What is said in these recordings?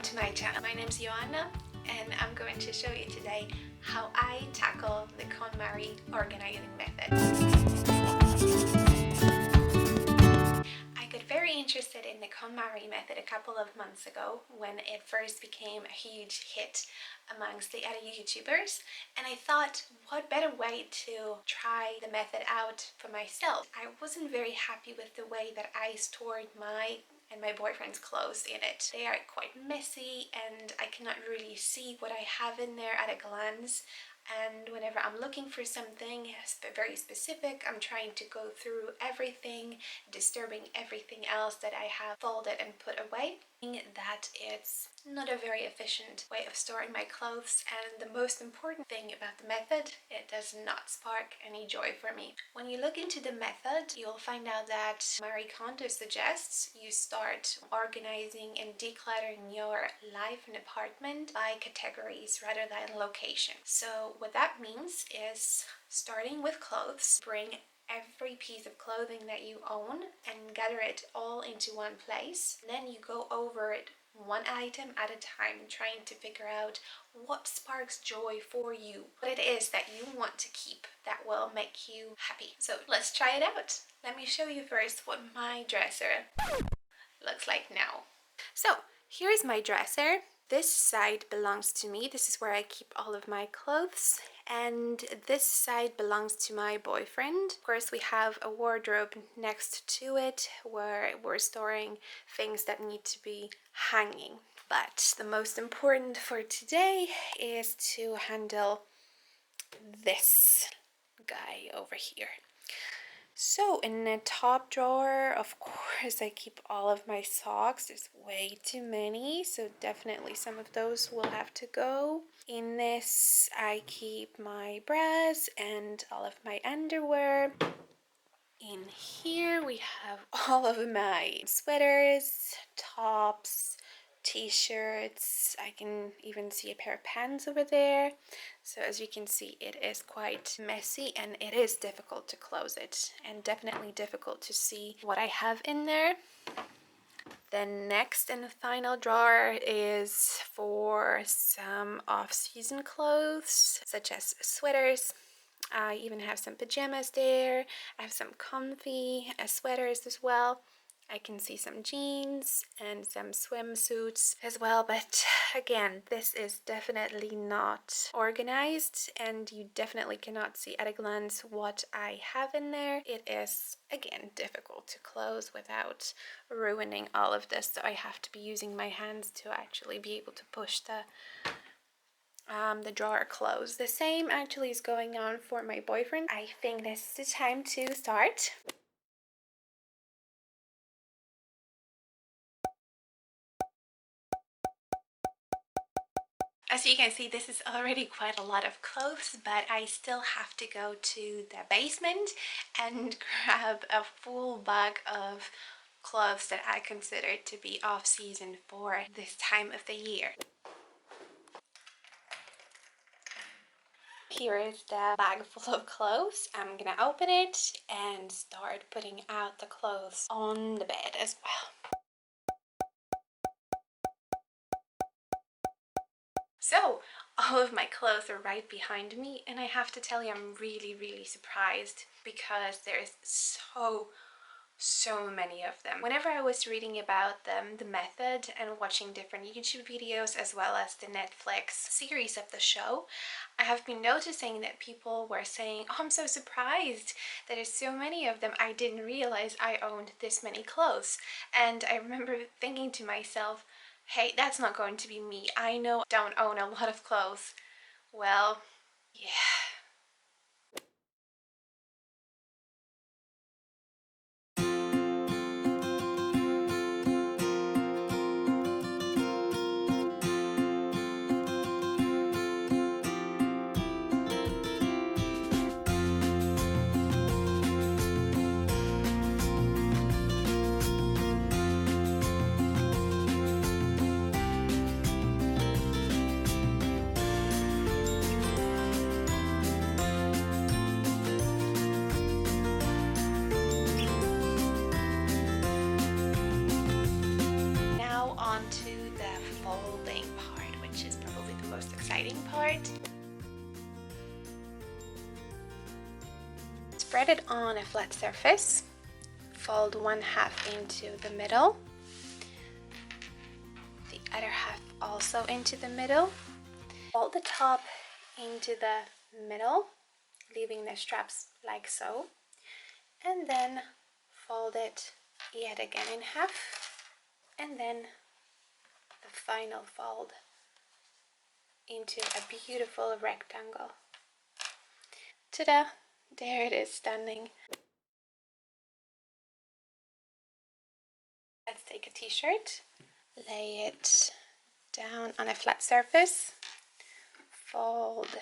welcome to my channel. My name is Joanna and I'm going to show you today how I tackle the KonMari organizing method. I got very interested in the KonMari method a couple of months ago when it first became a huge hit amongst the other YouTubers, and I thought, what better way to try the method out for myself. I wasn't very happy with the way that I stored my and my boyfriend's clothes in it. They are quite messy and I cannot really see what I have in there at a glance. And whenever I'm looking for something very specific, I'm trying to go through everything, disturbing everything else that I have folded and put away. That it's not a very efficient way of storing my clothes, and the most important thing about the method, it does not spark any joy for me. When you look into the method, you'll find out that Marie Kondo suggests you start organizing and decluttering your life and apartment by categories rather than location. So what that means is starting with clothes, bring every piece of clothing that you own and gather it all into one place. Then you go over it one item at a time, trying to figure out what sparks joy for you, what it is that you want to keep that will make you happy. So let's try it out. Let me show you first what my dresser looks like now. So here's my dresser. This side belongs to me. This is where I keep all of my clothes, and this side belongs to my boyfriend. Of course, we have a wardrobe next to it where we're storing things that need to be hanging. But the most important for today is to handle this guy over here. So in the top drawer, of course, I keep all of my socks. There's way too many, so definitely some of those will have to go. In this, I keep my bras and all of my underwear. In here, we have all of my sweaters, tops, t-shirts. I can even see a pair of pants over there. So as you can see, it is quite messy and it is difficult to close it, and definitely difficult to see what I have in there. The next and the final drawer is for some off-season clothes, such as sweaters. I even have some pajamas there. I have some comfy sweaters as well. I can see some jeans and some swimsuits as well, but again, this is definitely not organized and you definitely cannot see at a glance what I have in there. It is, again, difficult to close without ruining all of this, so I have to be using my hands to actually be able to push the drawer closed. The same actually is going on for my boyfriend. I think this is the time to start. As you can see, this is already quite a lot of clothes, but I still have to go to the basement and grab a full bag of clothes that I consider to be off-season for this time of the year. Here is the bag full of clothes. I'm gonna open it and start putting out the clothes on the bed as well. So, all of my clothes are right behind me, and I have to tell you, I'm really surprised because there's so many of them. Whenever I was reading about them, the method, and watching different YouTube videos as well as the Netflix series of the show, I have been noticing that people were saying, oh, I'm so surprised that there's so many of them. I didn't realize I owned this many clothes. And I remember thinking to myself, hey, that's not going to be me. I know I don't own a lot of clothes. Well, yeah. folding part, which is probably the most exciting part. Spread it on a flat surface. Fold 1/2 into the middle. The other half also into the middle. Fold the top into the middle, leaving the straps like so. And then fold it yet again in half. And then the final fold into a beautiful rectangle. Ta-da! There it is, standing. Let's take a t-shirt, lay it down on a flat surface, fold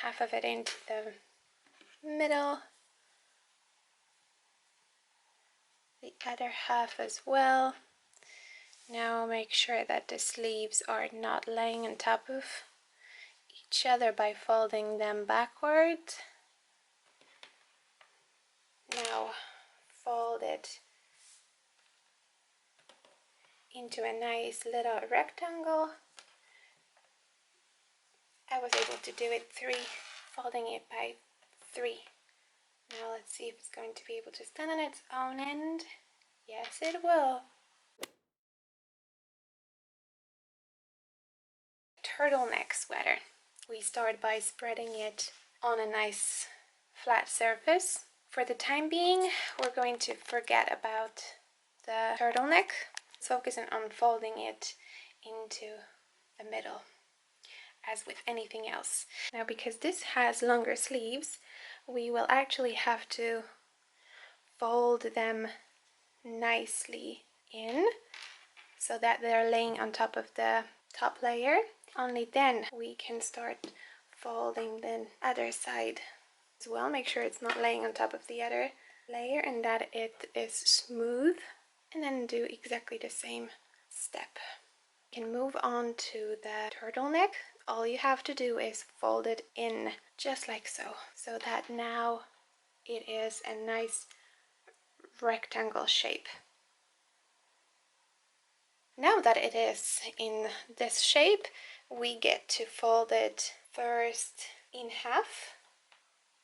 half of it into the middle, the other half as well. Now make sure that the sleeves are not laying on top of each other by folding them backward. Now fold it into a nice little rectangle. I was able to do it folding it by 3. Now let's see if it's going to be able to stand on its own end. Yes, it will. Turtleneck sweater. We start by spreading it on a nice flat surface. For the time being, we're going to forget about the turtleneck. Let's focus on folding it into the middle, as with anything else. Now, because this has longer sleeves, we will actually have to fold them nicely in so that they're laying on top of the top layer. Only then we can start folding the other side as well. Make sure it's not laying on top of the other layer and that it is smooth, and then do exactly the same step. You can move on to the turtleneck. All you have to do is fold it in just like so, so that now it is a nice rectangle shape. Now that it is in this shape, we get to fold it first in half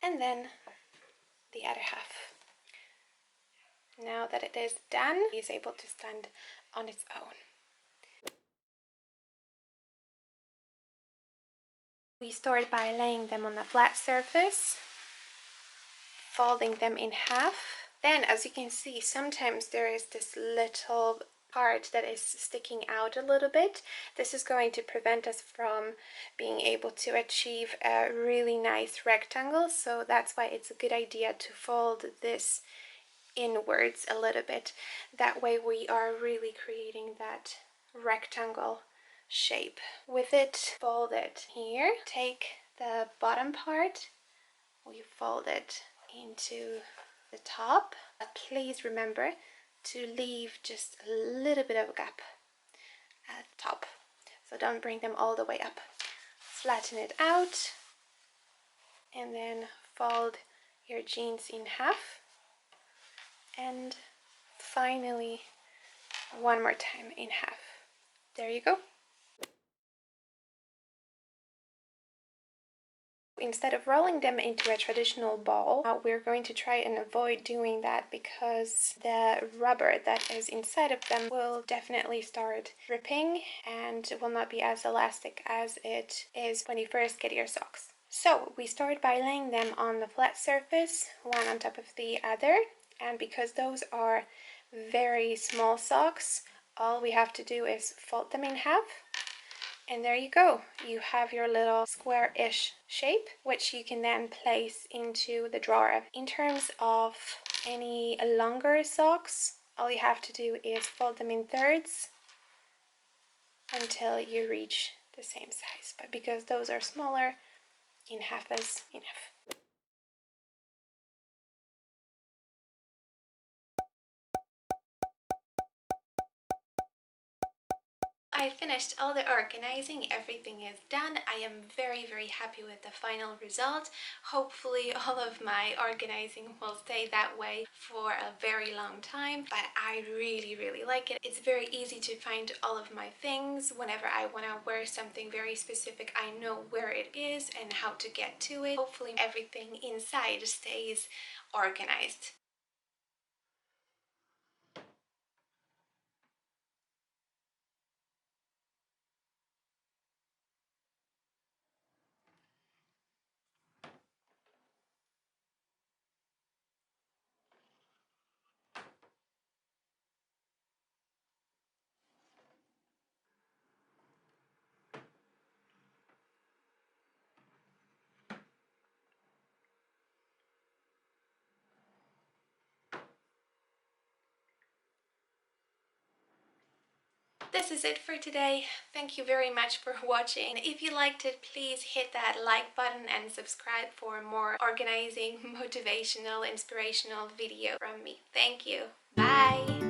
and then the other half. Now that it is done, it is able to stand on its own. We start by laying them on a flat surface, folding them in half. Then, as you can see, sometimes there is this little part that is sticking out a little bit. This is going to prevent us from being able to achieve a really nice rectangle, so that's why it's a good idea to fold this inwards a little bit. That way we are really creating that rectangle shape. With it folded here, take the bottom part, we fold it into the top. But please remember to leave just a little bit of a gap at the top, so don't bring them all the way up. Flatten it out and then fold your jeans in half, and finally one more time in half. There you go. Instead of rolling them into a traditional ball, we're going to try and avoid doing that, because the rubber that is inside of them will definitely start ripping and will not be as elastic as it is when you first get your socks. So we start by laying them on the flat surface, one on top of the other, and because those are very small socks, all we have to do is fold them in half. And there you go, you have your little square-ish shape, which you can then place into the drawer. In terms of any longer socks, all you have to do is fold them in thirds until you reach the same size. But because those are smaller, in half is enough. I finished all the organizing, everything is done. I am very happy with the final result. Hopefully all of my organizing will stay that way for a very long time, but I really like it. It's very easy to find all of my things. Whenever I want to wear something very specific, I know where it is and how to get to it. Hopefully everything inside stays organized. This is it for today. Thank you very much for watching. If you liked it, please hit that like button and subscribe for more organizing, motivational, inspirational video from me. Thank you. Bye!